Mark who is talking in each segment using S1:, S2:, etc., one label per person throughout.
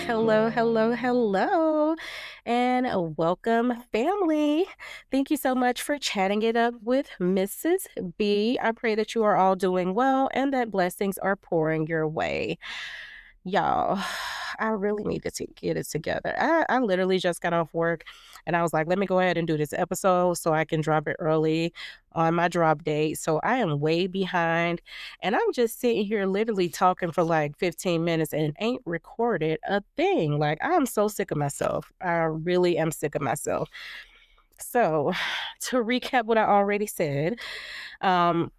S1: Hello, hello, hello, and welcome, family. Thank you so much for chatting it up with Mrs. B. I pray that you are all doing well and that blessings are pouring your way. Y'all, I really needed to get it together. I literally just got off work and I was like, let me go ahead and do this episode so I can drop it early on my drop date. So I am way behind and I'm just sitting here literally talking for like 15 minutes and ain't recorded a thing. Like, I'm so sick of myself. I really am sick of myself. So, to recap what I already said, um,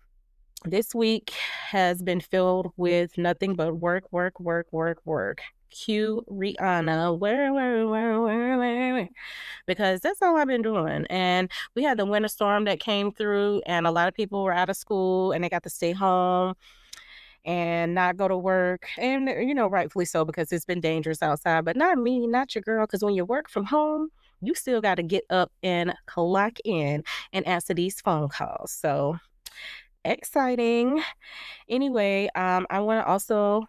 S1: this week has been filled with nothing but work, work, work, work, work. Cue Rihanna, where? Because that's all I've been doing. And we had the winter storm that came through, and a lot of people were out of school and they got to stay home and not go to work. And, rightfully so, because it's been dangerous outside, but not me, not your girl. Because when you work from home, you still got to get up and clock in and answer these phone calls. So exciting. Anyway, I want to also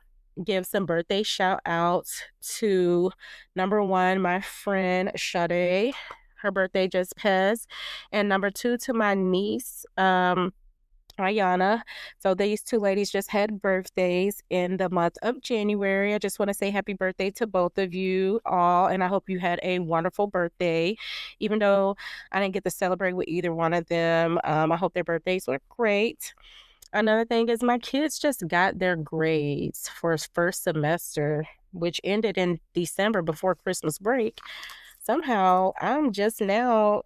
S1: give some birthday shout outs to number one, my friend Sade. Her birthday just passed. And number two, to my niece, Ayana. So these two ladies just had birthdays in the month of January. I just want to say happy birthday to both of you all. And I hope you had a wonderful birthday. Even though I didn't get to celebrate with either one of them, I hope their birthdays were great. Another thing is my kids just got their grades for first semester, which ended in December before Christmas break. Somehow I'm just now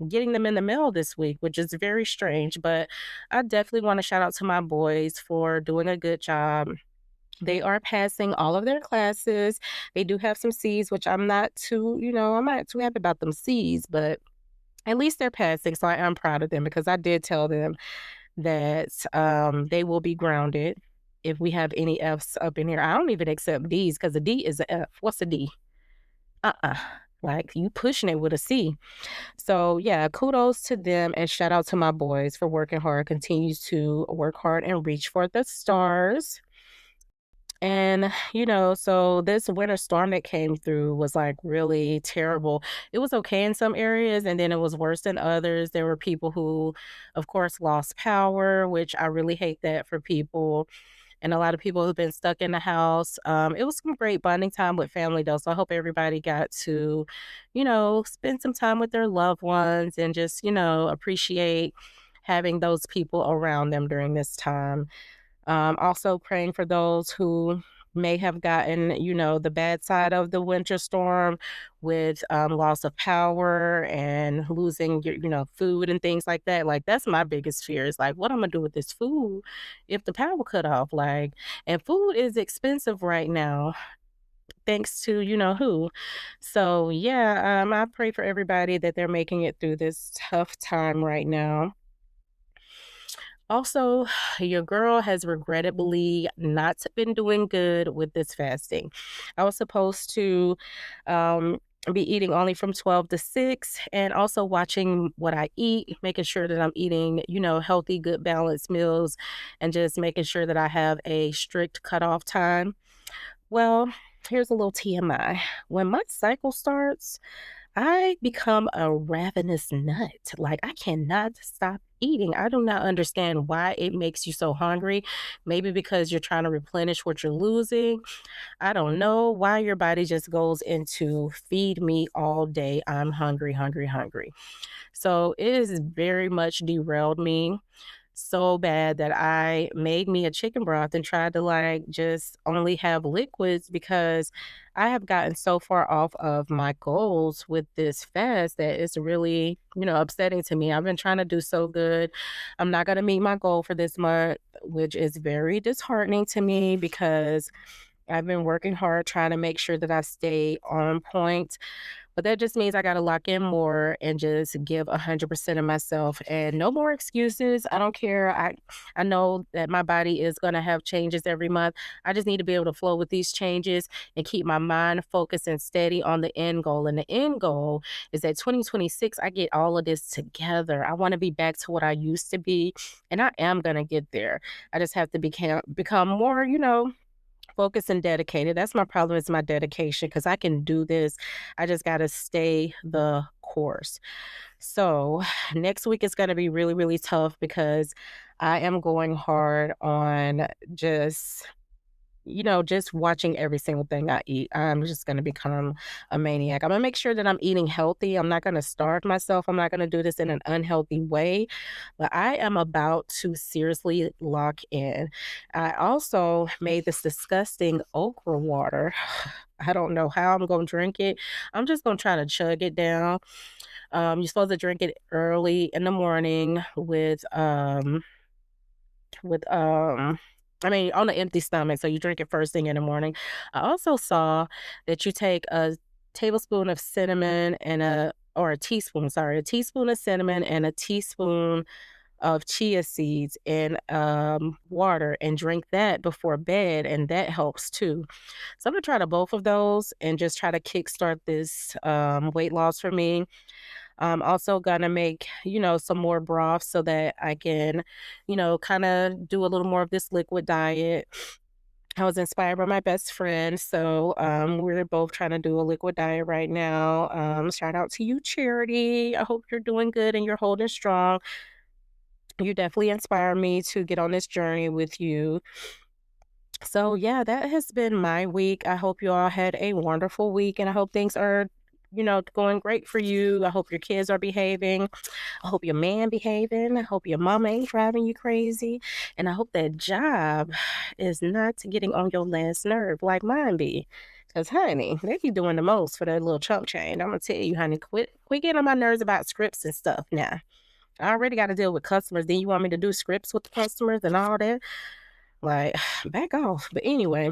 S1: getting them in the mail this week, which is very strange. But I definitely want to shout out to my boys for doing a good job. They are passing all of their classes. They do have some C's, which I'm not too happy about them C's, but at least they're passing. So I am proud of them because I did tell them that they will be grounded if we have any F's up in here. I don't even accept D's because a D is a F. What's a D? Uh-uh. Like, you pushing it with a C. So yeah, kudos to them and shout out to my boys for working hard. Continues to work hard and reach for the stars. And, so this winter storm that came through was like really terrible. It was okay in some areas, and then it was worse than others. There were people who, of course, lost power, which I really hate that for people. And a lot of people have been stuck in the house. It was some great bonding time with family, though. So I hope everybody got to, spend some time with their loved ones and just, appreciate having those people around them during this time. Also praying for those who may have gotten, the bad side of the winter storm with loss of power and losing your, food and things like that. Like, that's my biggest fear is like, what I'm gonna do with this food if the power cut off? Like, and food is expensive right now. Thanks to who. So yeah, I pray for everybody that they're making it through this tough time right now. Also, your girl has regrettably not been doing good with this fasting. I was supposed to be eating only from 12 to 6 and also watching what I eat, making sure that I'm eating, healthy, good, balanced meals, and just making sure that I have a strict cutoff time. Well, here's a little TMI. When my cycle starts, I become a ravenous nut. Like, I cannot stop eating. I do not understand why it makes you so hungry. Maybe because you're trying to replenish what you're losing. I don't know why your body just goes into feed me all day. I'm hungry, hungry, hungry. So it has very much derailed me so bad that I made me a chicken broth and tried to like just only have liquids because I have gotten so far off of my goals with this fast that it's really, upsetting to me. I've been trying to do so good. I'm not going to meet my goal for this month, which is very disheartening to me because I've been working hard trying to make sure that I stay on point, but that just means I gotta lock in more and just give 100% of myself and no more excuses. I don't care. I know that my body is gonna have changes every month. I just need to be able to flow with these changes and keep my mind focused and steady on the end goal. And the end goal is that 2026, I get all of this together. I want to be back to what I used to be, and I am gonna get there. I just have to become more, focused and dedicated. That's my problem is my dedication because I can do this. I just got to stay the course. So next week is going to be really, really tough because I am going hard on just just watching every single thing I eat. I'm just going to become a maniac. I'm going to make sure that I'm eating healthy. I'm not going to starve myself. I'm not going to do this in an unhealthy way, but I am about to seriously lock in. I also made this disgusting okra water. I don't know how I'm going to drink it. I'm just going to try to chug it down. You're supposed to drink it early in the morning with I mean, on an empty stomach, so you drink it first thing in the morning. I also saw that you take a tablespoon of cinnamon and a teaspoon, sorry, a teaspoon of cinnamon and a teaspoon of chia seeds in water and drink that before bed, and that helps too. So I'm gonna try to both of those and just try to kickstart this weight loss for me. I'm also gonna make, some more broth so that I can, kind of do a little more of this liquid diet. I was inspired by my best friend, so we're both trying to do a liquid diet right now. Shout out to you, Charity. I hope you're doing good and you're holding strong. You definitely inspire me to get on this journey with you. So, yeah, that has been my week. I hope you all had a wonderful week and I hope things are, going great for you. I hope your kids are behaving. I hope your man behaving. I hope your mama ain't driving you crazy. And I hope that job is not getting on your last nerve like mine be. Cause honey, they be doing the most for that little chump change. I'm gonna tell you, honey, quit getting on my nerves about scripts and stuff now. I already got to deal with customers. Then you want me to do scripts with the customers and all that? Like, back off. But anyway,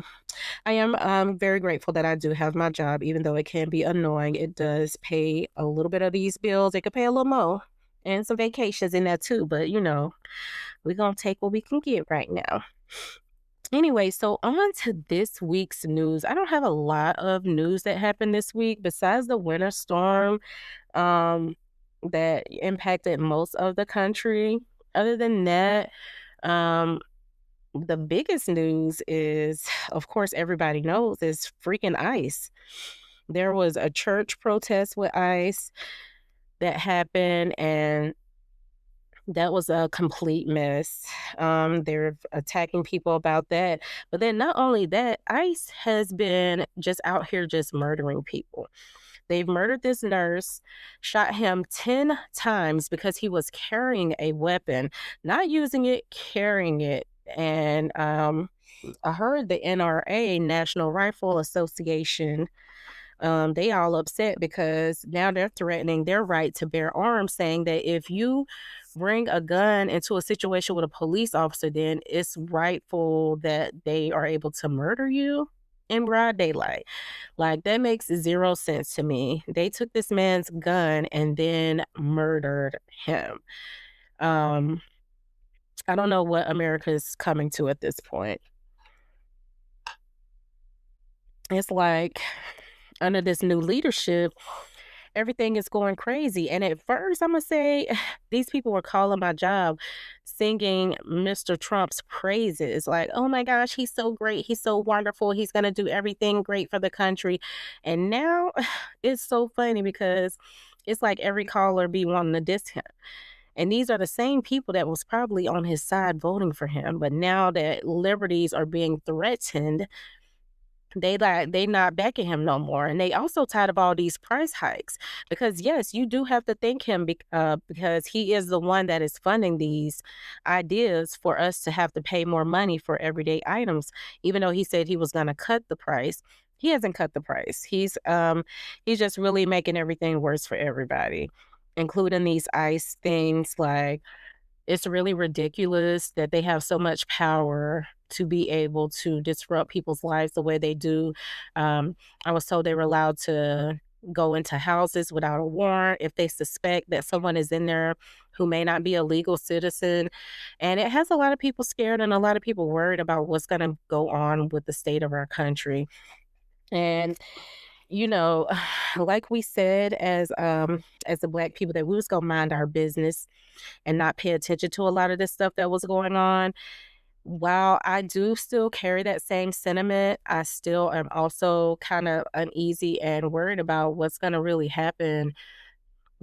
S1: I am very grateful that I do have my job, even though it can be annoying. It does pay a little bit of these bills. It could pay a little more and some vacations in that too. But, we're going to take what we can get right now. Anyway, so on to this week's news. I don't have a lot of news that happened this week besides the winter storm that impacted most of the country. Other than that, um, the biggest news is, of course, everybody knows, is freaking ICE. There was a church protest with ICE that happened, and that was a complete mess. They're attacking people about that. But then not only that, ICE has been just out here just murdering people. They've murdered this nurse, shot him 10 times because he was carrying a weapon, not using it, carrying it. And I heard the NRA, National Rifle Association, they all upset because now they're threatening their right to bear arms, saying that if you bring a gun into a situation with a police officer, then it's rightful that they are able to murder you in broad daylight. Like, that makes zero sense to me. They took this man's gun and then murdered him. Um, I don't know what America is coming to at this point. It's like under this new leadership, everything is going crazy. And at first, I'm going to say these people were calling my job singing Mr. Trump's praises. Like, oh my gosh, he's so great. He's so wonderful. He's going to do everything great for the country. And now it's so funny because it's like every caller be wanting to diss him. And these are the same people that was probably on his side voting for him. But now that liberties are being threatened, they not backing him no more, and they also tired of all these price hikes because yes, you do have to thank him because he is the one that is funding these ideas for us to have to pay more money for everyday items. Even though he said he was going to cut the price, he hasn't cut the price. He's just really making everything worse for everybody, including these ICE things. Like, it's really ridiculous that they have so much power to be able to disrupt people's lives the way they do. Um, I was told they were allowed to go into houses without a warrant if they suspect that someone is in there who may not be a legal citizen. And it has a lot of people scared and a lot of people worried about what's going to go on with the state of our country. And you know, like we said as the black people, that we was gonna mind our business and not pay attention to a lot of this stuff that was going on. While I do still carry that same sentiment, I still am also kind of uneasy and worried about what's going to really happen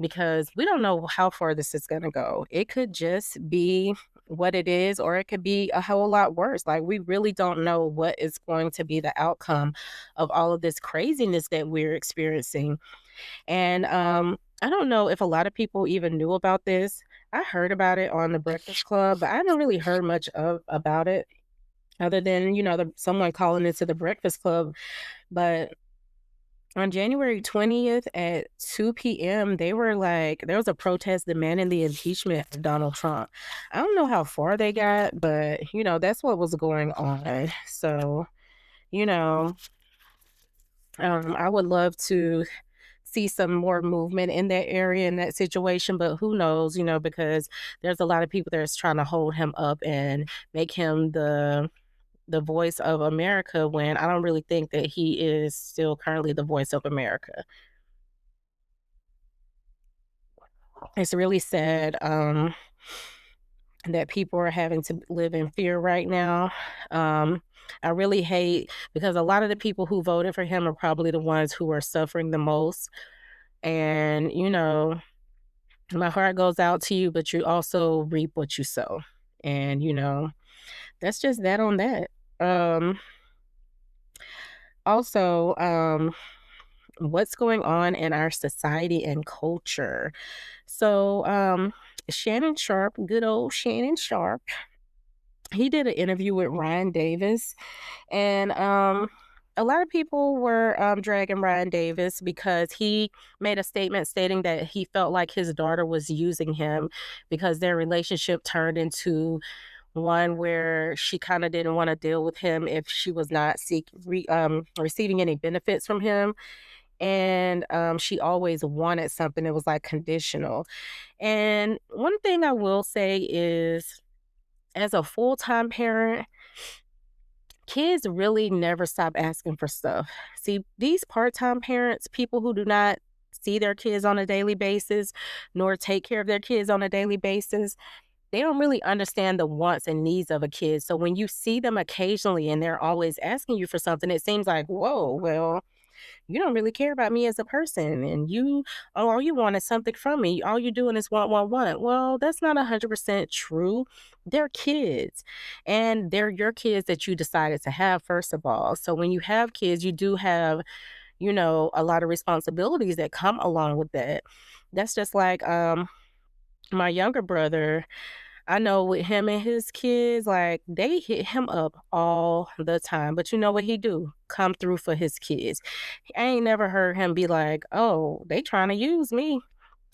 S1: because we don't know how far this is going to go. It could just be what it is, or it could be a whole lot worse. Like, we really don't know what is going to be the outcome of all of this craziness that we're experiencing. And I don't know if a lot of people even knew about this. I heard about it on the Breakfast Club, but I haven't really heard much of about it other than, someone calling into the Breakfast Club. But on January 20th at 2 p.m., they were like, there was a protest demanding the impeachment of Donald Trump. I don't know how far they got, but, that's what was going on. So, you know, I would love to see some more movement in that area, in that situation, but who knows, because there's a lot of people that's trying to hold him up and make him the voice of America when I don't really think that he is still currently the voice of America. It's really sad that people are having to live in fear right now. Um, I really hate because a lot of the people who voted for him are probably the ones who are suffering the most. And, my heart goes out to you, but you also reap what you sow. And, that's just that on that. Um, also, what's going on in our society and culture. So, Shannon Sharp, good old Shannon Sharp, he did an interview with Ryan Davis, and a lot of people were dragging Ryan Davis because he made a statement stating that he felt like his daughter was using him because their relationship turned into one where she kind of didn't want to deal with him if she was not receiving any benefits from him, and she always wanted something that was like conditional. And one thing I will say is, as a full-time parent, kids really never stop asking for stuff. See, these part-time parents, people who do not see their kids on a daily basis nor take care of their kids on a daily basis, they don't really understand the wants and needs of a kid. So when you see them occasionally and they're always asking you for something, it seems like, whoa, well, you don't really care about me as a person, and all you want is something from me. All you're doing is want, want, want. Well, that's not 100% true. They're kids, and they're your kids that you decided to have, first of all. So when you have kids, you do have, a lot of responsibilities that come along with that. That's just like my younger brother. I know with him and his kids, like, they hit him up all the time. But you know what he do? Come through for his kids. I ain't never heard him be like, "Oh, they trying to use me."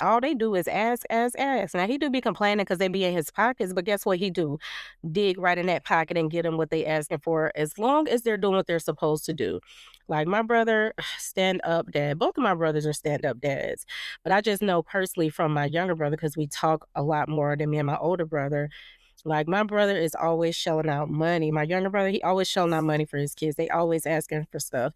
S1: All they do is ask, ask, ask. Now he do be complaining because they be in his pockets, but guess what he do? Dig right in that pocket and get them what they asking for, as long as they're doing what they're supposed to do. Like my brother, stand up dad. Both of my brothers are stand up dads, but I just know personally from my younger brother because we talk a lot more than me and my older brother. Like, my brother is always shelling out money. My younger brother, he always shelling out money for his kids. They always asking for stuff.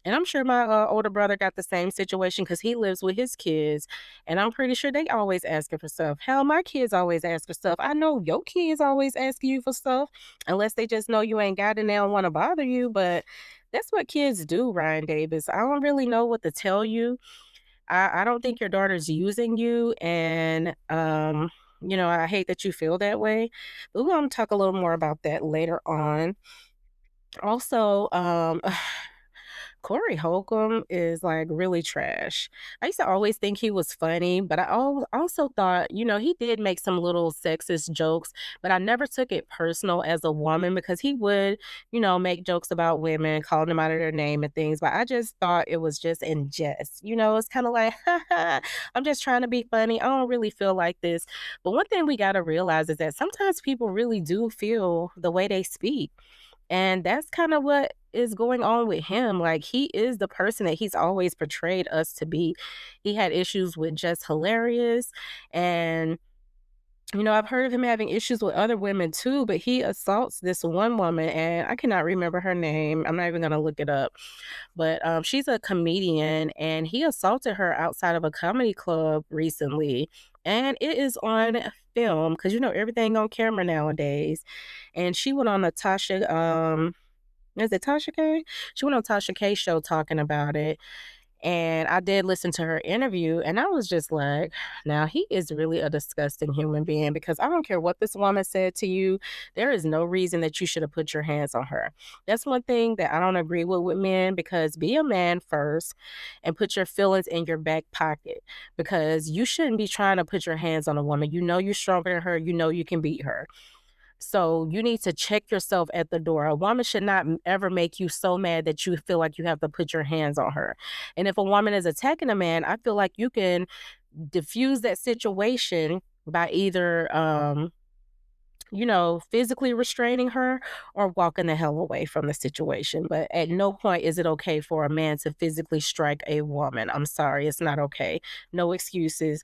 S1: And I'm sure my older brother got the same situation because he lives with his kids. And I'm pretty sure they always asking for stuff. Hell, my kids always ask for stuff. I know your kids always asking you for stuff, unless they just know you ain't got it and they don't want to bother you. But that's what kids do, Ryan Davis. I don't really know what to tell you. I don't think your daughter's using you, and I hate that you feel that way. But we're gonna talk a little more about that later on. Also, Corey Holcomb is like really trash. I used to always think he was funny, but also thought, he did make some little sexist jokes, but I never took it personal as a woman because he would, make jokes about women, calling them out of their name and things. But I just thought it was just in jest. It's kind of like, I'm just trying to be funny. I don't really feel like this. But one thing we got to realize is that sometimes people really do feel the way they speak. And that's kind of what is going on with him. Like, he is the person that he's always portrayed us to be. He had issues with Just Hilarious. And, I've heard of him having issues with other women too, but he assaults this one woman, and I cannot remember her name. I'm not even going to look it up. But she's a comedian, and he assaulted her outside of a comedy club recently. and it is on film because everything on camera nowadays. And she went on a Tasha, is it Tasha K? She went on Tasha K's show talking about it. And I did listen to her interview, and I was just like, now he is really a disgusting human being because I don't care what this woman said to you. There is no reason that you should have put your hands on her. That's one thing that I don't agree with men, because be a man first and put your feelings in your back pocket, because you shouldn't be trying to put your hands on a woman. You know you're stronger than her. You know you can beat her. So you need to check yourself at the door. A woman should not ever make you so mad that you feel like you have to put your hands on her. And if a woman is attacking a man, I feel like you can diffuse that situation by either physically restraining her or walking the hell away from the situation. But at no point is it okay for a man to physically strike a woman. I'm sorry, it's not okay. No excuses.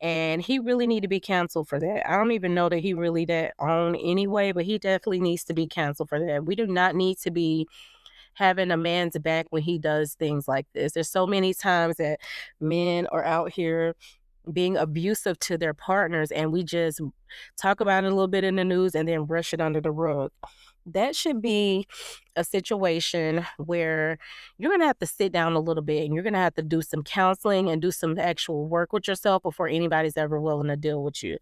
S1: And he really need to be canceled for that. I don't even know that he really that on anyway, but he definitely needs to be canceled for that. We do not need to be having a man's back when he does things like this. There's so many times that men are out here being abusive to their partners, and we just talk about it a little bit in the news and then brush it under the rug. That should be a situation where you're going to have to sit down a little bit and you're going to have to do some counseling and do some actual work with yourself before anybody's ever willing to deal with you,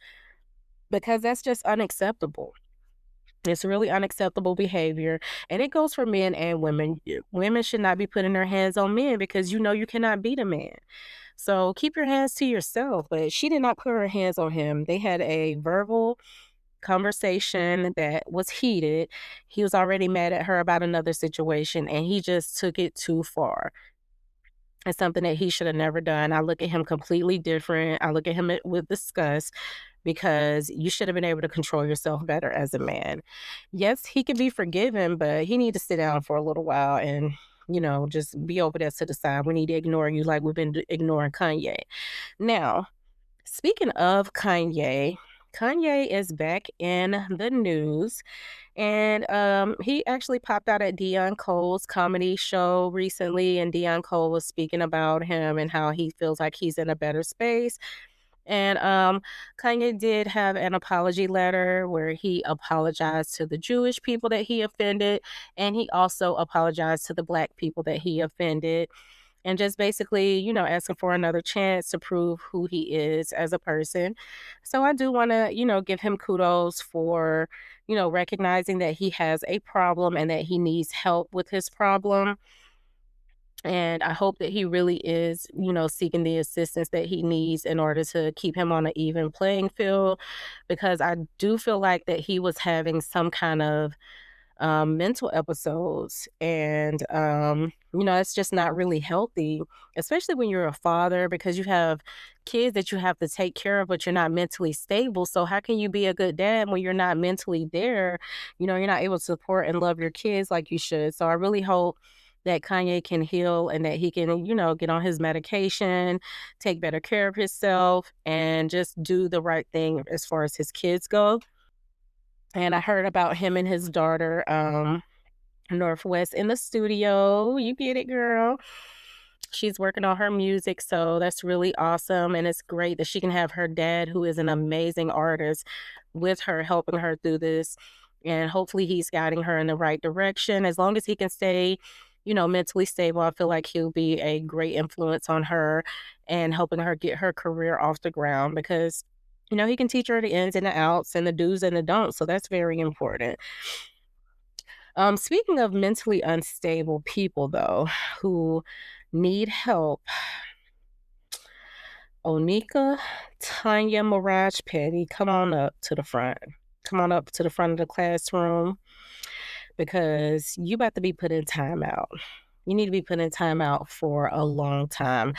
S1: because that's just unacceptable. It's really unacceptable behavior, and it goes for men and women. Women should not be putting their hands on men because you cannot beat a man. So keep your hands to yourself. But she did not put her hands on him. They had a verbal conversation that was heated. He was already mad at her about another situation, and he just took it too far. It's something that he should have never done. I look at him completely different. I look at him with disgust, because you should have been able to control yourself better as a man. Yes, he can be forgiven, but he need to sit down for a little while and just be over there to the side. We need to ignore you like we've been ignoring Kanye. Now, speaking of Kanye, Kanye is back in the news, and he actually popped out at Dion Cole's comedy show recently, and Dion Cole was speaking about him and how he feels like he's in a better space. And Kanye did have an apology letter where he apologized to the Jewish people that he offended, and he also apologized to the Black people that he offended, and just basically, asking for another chance to prove who he is as a person. So I do want to, give him kudos for, recognizing that he has a problem and that he needs help with his problem. And I hope that he really is, seeking the assistance that he needs in order to keep him on an even playing field, because I do feel like that he was having some kind of mental episodes. And, it's just not really healthy, especially when you're a father, because you have kids that you have to take care of, but you're not mentally stable. So, how can you be a good dad when you're not mentally there? You're not able to support and love your kids like you should. So, I really hope that Kanye can heal and that he can, get on his medication, take better care of himself, and just do the right thing as far as his kids go. And I heard about him and his daughter, Northwest, in the studio. You get it, girl. She's working on her music, so that's really awesome. And it's great that she can have her dad, who is an amazing artist, with her, helping her through this. And hopefully he's guiding her in the right direction. As long as he can stay, mentally stable, I feel like he'll be a great influence on her and helping her get her career off the ground, because he can teach her the ins and the outs and the do's and the don'ts. So that's very important. Speaking of mentally unstable people, though, who need help, Onika, Tanya Mirage Petty, come on up to the front. Come on up to the front of the classroom, because you about to be put in timeout. You need to be put in timeout for a long time.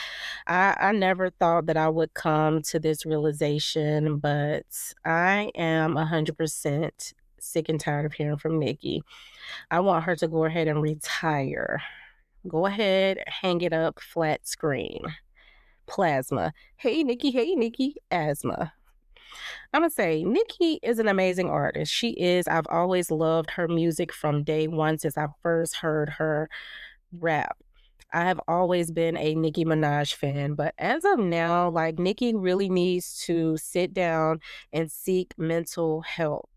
S1: I never thought that I would come to this realization, but I am 100% sick and tired of hearing from Nikki. I want her to go ahead and retire. Go ahead, hang it up, flat screen. Plasma. Hey, Nikki, asthma. I'm gonna say Nikki is an amazing artist. She is. I've always loved her music from day one, since I first heard her rap. I have always been a Nicki Minaj fan, but as of now, like Nicki really needs to sit down and seek mental help.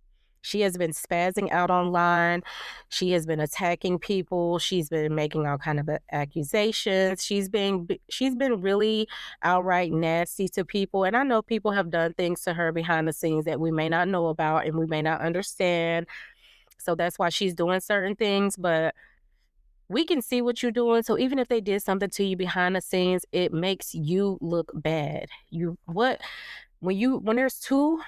S1: She has been spazzing out online. She has been attacking people. She's been making all kind of accusations. She's been really outright nasty to people. And I know people have done things to her behind the scenes that we may not know about and we may not understand. So that's why she's doing certain things. But we can see what you're doing. So even if they did something to you behind the scenes, it makes you look bad. You what when there's two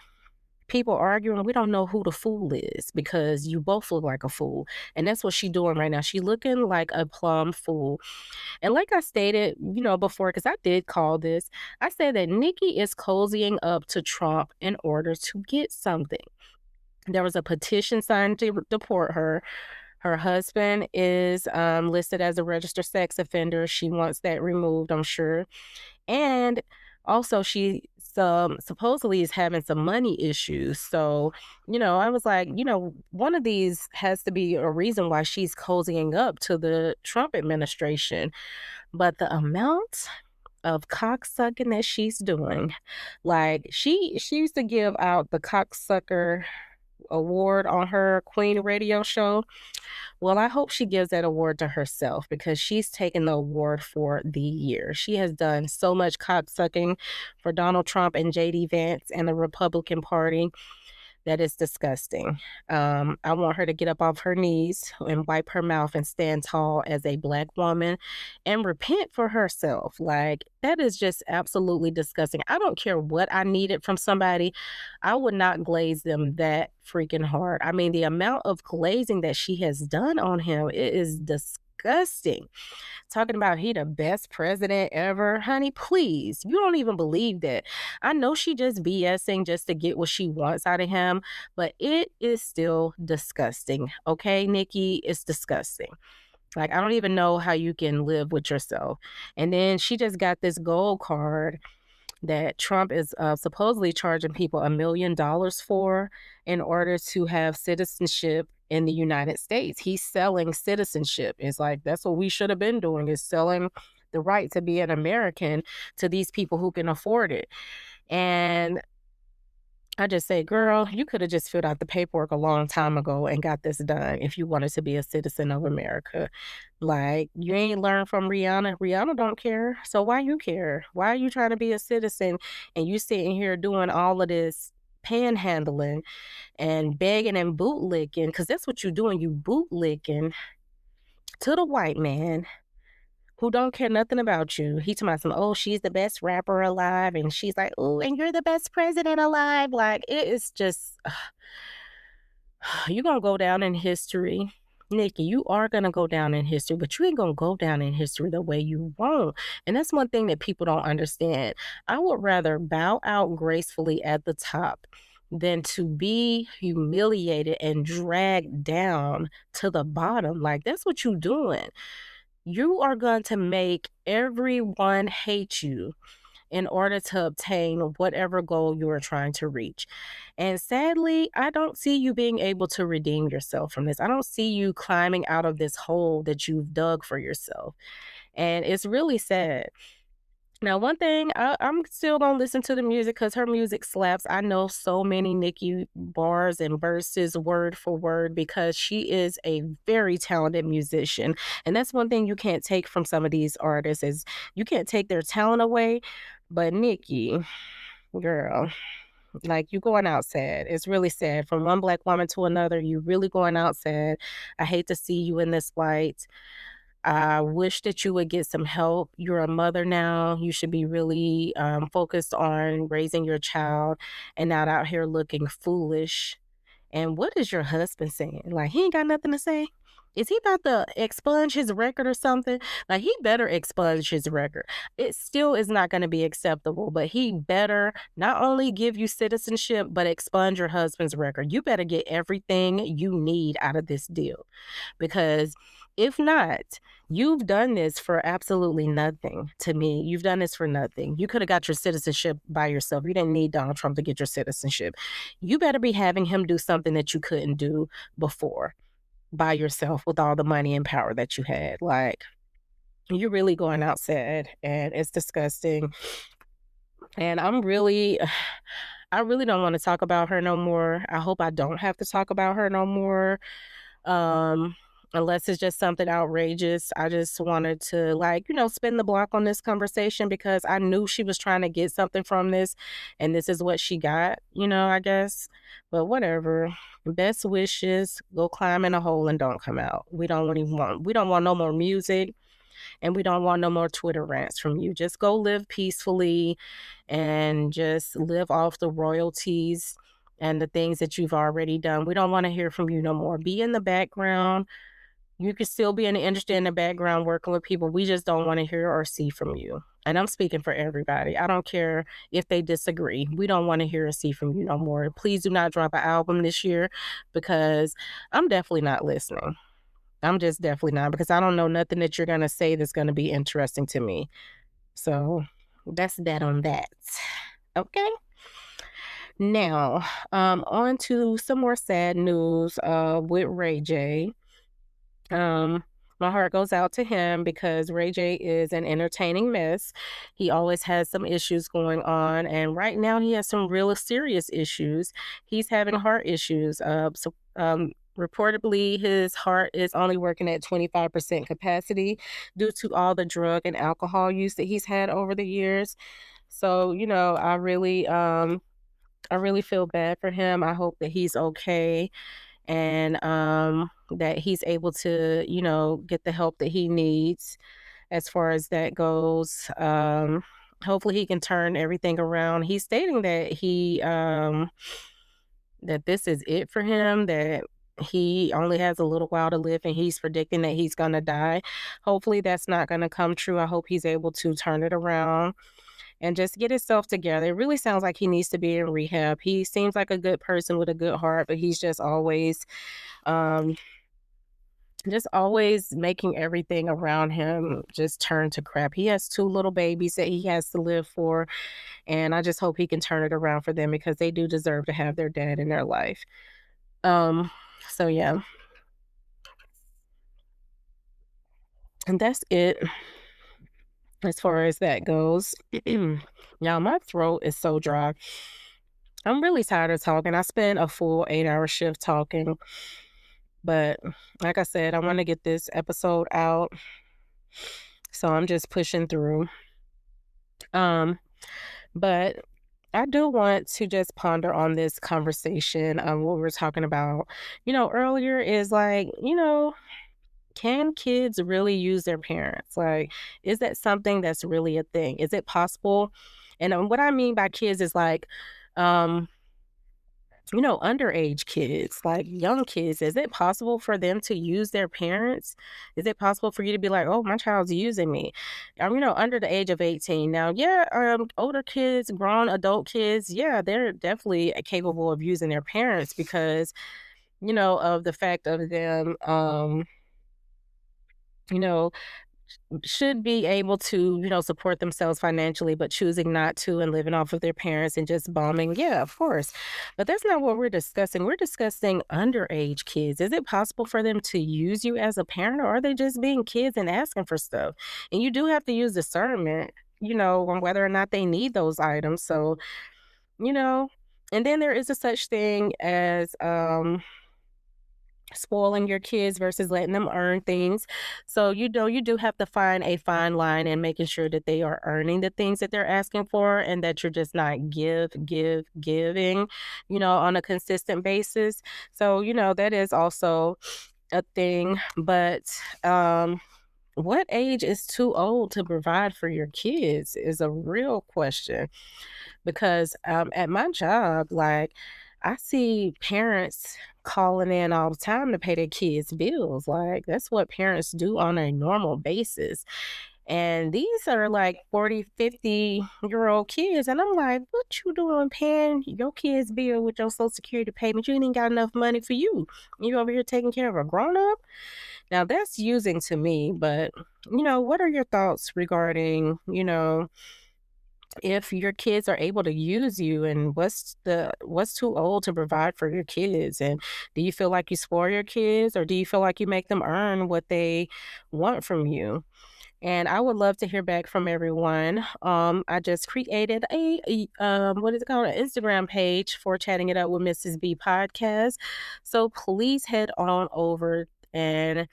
S1: people arguing, we don't know who the fool is because you both look like a fool. And that's what she's doing right now. She looking like a plum fool. And like I stated, before, because I did call this, I said that Nikki is cozying up to Trump in order to get something. There was a petition signed to deport her. Her husband is listed as a registered sex offender. She wants that removed, I'm sure. And also, she supposedly is having some money issues. So, I was like, one of these has to be a reason why she's cozying up to the Trump administration. But the amount of cocksucking that she's doing, like she used to give out the cocksucker award on her Queen radio show. Well, I hope she gives that award to herself because she's taken the award for the year. She has done so much cocksucking for Donald Trump and JD Vance and the Republican Party. That is disgusting. I want her to get up off her knees and wipe her mouth and stand tall as a Black woman and repent for herself. Like, that is just absolutely disgusting. I don't care what I needed from somebody, I would not glaze them that freaking hard. I mean, the amount of glazing that she has done on him, it is disgusting. Talking about he the best president ever. Honey, please. You don't even believe that. I know she just BSing just to get what she wants out of him, but it is still disgusting. Okay, Nikki, it's disgusting. Like, I don't even know how you can live with yourself. And then she just got this gold card that Trump is supposedly charging people $1 million for in order to have citizenship in the United States. He's selling citizenship. It's like that's what we should have been doing is selling the right to be an American to these people who can afford it. And I just say, girl, you could have just filled out the paperwork a long time ago and got this done if you wanted to be a citizen of America. Like, you ain't learned from Rihanna. Rihanna don't care. So why you care? Why are you trying to be a citizen and you sitting here doing all of this panhandling and begging and bootlicking? Because that's what you're doing. You bootlicking to the white man who don't care nothing about you. He talking about some, oh, she's the best rapper alive. And she's like, oh, and you're the best president alive. Like, it is just, you're going to go down in history. Nikki, you are going to go down in history, but you ain't going to go down in history the way you want. And that's one thing that people don't understand. I would rather bow out gracefully at the top than to be humiliated and dragged down to the bottom. Like, that's what you're doing. You are going to make everyone hate you in order to obtain whatever goal you are trying to reach. And sadly, I don't see you being able to redeem yourself from this. I don't see you climbing out of this hole that you've dug for yourself. And it's really sad. Now, one thing, I'm still gonna listen to the music because her music slaps. I know so many Nicki bars and verses word for word because she is a very talented musician. And that's one thing you can't take from some of these artists is you can't take their talent away. But Nicki, girl, like you going out sad. It's really sad. From one Black woman to another, you really going out sad. I hate to see you in this light. I wish that you would get some help. You're a mother now. You should be really focused on raising your child and not out here looking foolish. And what is your husband saying? Like, he ain't got nothing to say? Is he about to expunge his record or something? Like, he better expunge his record. It still is not going to be acceptable, but he better not only give you citizenship, but expunge your husband's record. You better get everything you need out of this deal. Because if not, you've done this for absolutely nothing to me. You've done this for nothing. You could have got your citizenship by yourself. You didn't need Donald Trump to get your citizenship. You better be having him do something that you couldn't do before by yourself with all the money and power that you had. Like, You're really going out sad, and it's disgusting. And I'm really I really don't wanna talk about her no more. I hope I don't have to talk about her no more, um, unless it's just something outrageous. I just wanted to, like, spin the block on this conversation because I knew she was trying to get something from this, and this is what she got, I guess. But whatever. Best wishes, go climb in a hole and don't come out. We don't want no more music, and we don't want no more Twitter rants from you. Just go live peacefully and just live off the royalties and the things that you've already done. We don't want to hear from you no more. Be in the background. You can still be in the industry in the background working with people. We just don't want to hear or see from you. And I'm speaking for everybody. I don't care if they disagree. We don't want to hear or see from you no more. Please do not drop an album this year because I'm definitely not listening. I'm just definitely not, because I don't know nothing that you're gonna say that's gonna be interesting to me. So that's that on that. Okay. Now, on to some more sad news with Ray J. Um, my heart goes out to him because Ray J is an entertaining mess. He always has some issues going on, and right now he has some real serious issues. He's having heart issues. Reportedly, his heart is only working at 25% capacity due to all the drug and alcohol use that he's had over the years. So, I really feel bad for him. I hope that he's okay, and that he's able to, get the help that he needs as far as that goes. Hopefully he can turn everything around. He's stating that that this is it for him, that he only has a little while to live, and he's predicting that he's going to die. Hopefully that's not going to come true. I hope he's able to turn it around and just get himself together. It really sounds like he needs to be in rehab. He seems like a good person with a good heart, but he's um just always making everything around him just turn to crap. He has two little babies that he has to live for, and I just hope he can turn it around for them because they do deserve to have their dad in their life. Um so yeah, and that's it as far as that goes. Y'all, my throat is so dry. I'm really tired of talking. I spent a full 8-hour shift talking, but like I said, I want to get this episode out. So I'm just pushing through. Um, but I do want to just ponder on this conversation. What we were talking about, earlier is like, can kids really use their parents? Like, is that something that's really a thing? Is it possible? And what I mean by kids is like, um, underage kids, like young kids, is it possible for them to use their parents? Is it possible for you to be like, oh, my child's using me? Under the age of 18. Now, yeah, older kids, grown adult kids, yeah, they're definitely capable of using their parents because, of the fact of them, you know, should be able to, support themselves financially, but choosing not to and living off of their parents and just bombing. Yeah, of course. But that's not what we're discussing. We're discussing underage kids. Is it possible for them to use you as a parent, or are they just being kids and asking for stuff? And you do have to use discernment, on whether or not they need those items. So, you know, and then there is a such thing as spoiling your kids versus letting them earn things. So, you do have to find a fine line and making sure that they are earning the things that they're asking for, and that you're just not giving, on a consistent basis. So, that is also a thing. But what age is too old to provide for your kids is a real question, because at my job, like, I see parents calling in all the time to pay their kids' bills. Like, that's what parents do on a normal basis. And these are like 40, 50-year-old kids. And I'm like, what you doing paying your kids' bill with your social security payment? You ain't even got enough money for you. You over here taking care of a grown up? Now that's using to me, but what are your thoughts regarding, if your kids are able to use you, and what's too old to provide for your kids? And do you feel like you spoil your kids, or do you feel like you make them earn what they want from you? and I would love to hear back from everyone. I just created what is it called, an Instagram page for Chatting It Up with Mrs. B podcast. So please head on over and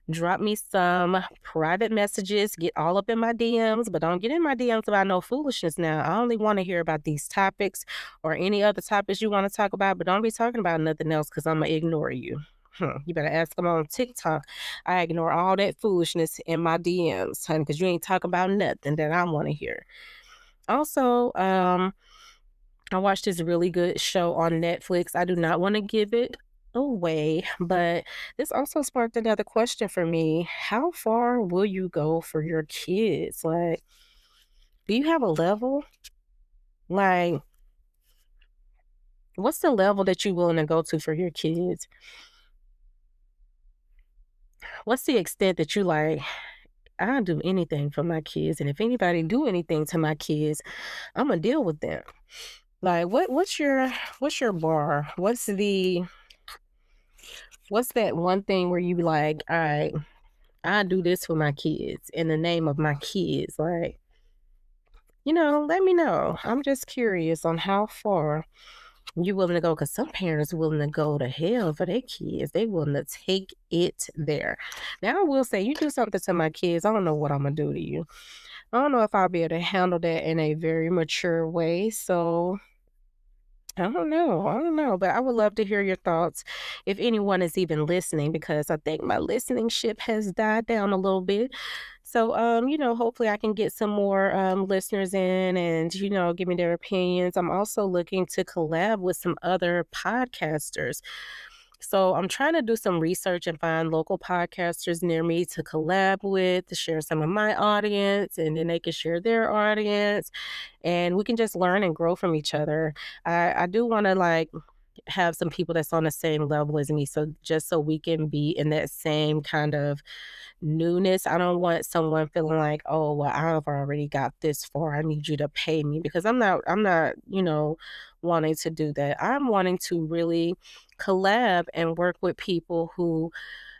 S1: drop me some private messages. Get all up in my DMs, but don't get in my DMs about no foolishness now. I only want to hear about these topics or any other topics you want to talk about, but don't be talking about nothing else because I'm going to ignore you. You better ask them on TikTok. I ignore all that foolishness in my DMs, honey, because you ain't talking about nothing that I want to hear. Also, I watched this really good show on Netflix. I do not want to give it away, but this also sparked another question for me. How far will you go for your kids? Like, do you have a level? Like, what's the level that you're willing to go to for your kids? What's the extent that you like, I'll do anything for my kids, and if anybody do anything to my kids, I'm gonna deal with them. Like, what's your bar? What's that one thing where you be like, all right, I do this for my kids in the name of my kids. Like, let me know. I'm just curious on how far you willing to go, because some parents willing to go to hell for their kids. They willing to take it there. Now, I will say, you do something to my kids, I don't know what I'm gonna do to you. I don't know if I'll be able to handle that in a very mature way. So I don't know. I don't know. But I would love to hear your thoughts if anyone is even listening, because I think my listening ship has died down a little bit. So hopefully I can get some more listeners in and, give me their opinions. I'm also looking to collab with some other podcasters. So I'm trying to do some research and find local podcasters near me to collab with, to share some of my audience, and then they can share their audience, and we can just learn and grow from each other. I do want to like have some people that's on the same level as me, so just so we can be in that same kind of newness. I don't want someone feeling like, oh, well, I've already got this far, I need you to pay me, because I'm not wanting to do that. I'm wanting to really collab and work with people who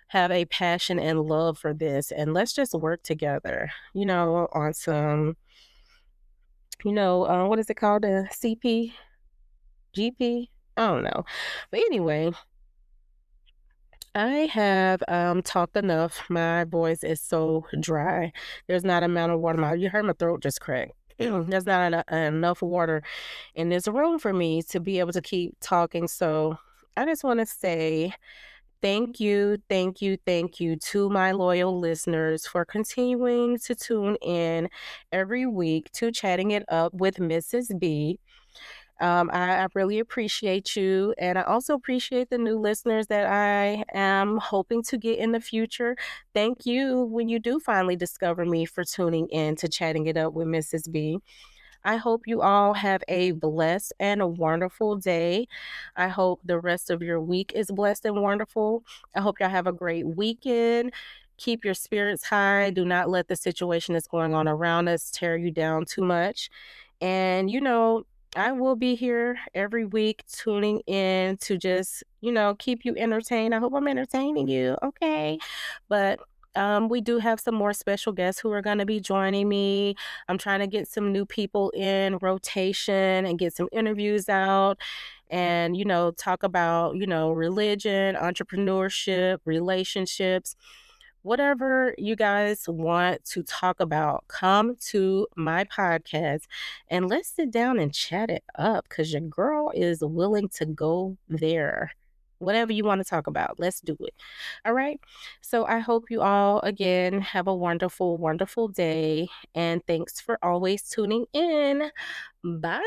S1: have a passion and love for this, and let's just work together, on some, what is it called? The CP, GP? I don't know. But anyway, I have talked enough. My voice is so dry. There's not amount of water. You heard my throat just crack. There's not enough water in this room for me to be able to keep talking. So I just want to say thank you, thank you, thank you to my loyal listeners for continuing to tune in every week to Chatting It Up with Mrs. B. I really appreciate you. And I also appreciate the new listeners that I am hoping to get in the future. Thank you when you do finally discover me for tuning in to Chatting It Up with Mrs. B. I hope you all have a blessed and a wonderful day. I hope the rest of your week is blessed and wonderful. I hope y'all have a great weekend. Keep your spirits high. Do not let the situation that's going on around us tear you down too much. And, I will be here every week tuning in to just, keep you entertained. I hope I'm entertaining you. Okay. But we do have some more special guests who are going to be joining me. I'm trying to get some new people in rotation and get some interviews out and, talk about, religion, entrepreneurship, relationships. Whatever you guys want to talk about, come to my podcast and let's sit down and chat it up, because your girl is willing to go there. Whatever you want to talk about, let's do it. All right. So I hope you all, again, have a wonderful, wonderful day. And thanks for always tuning in. Bye.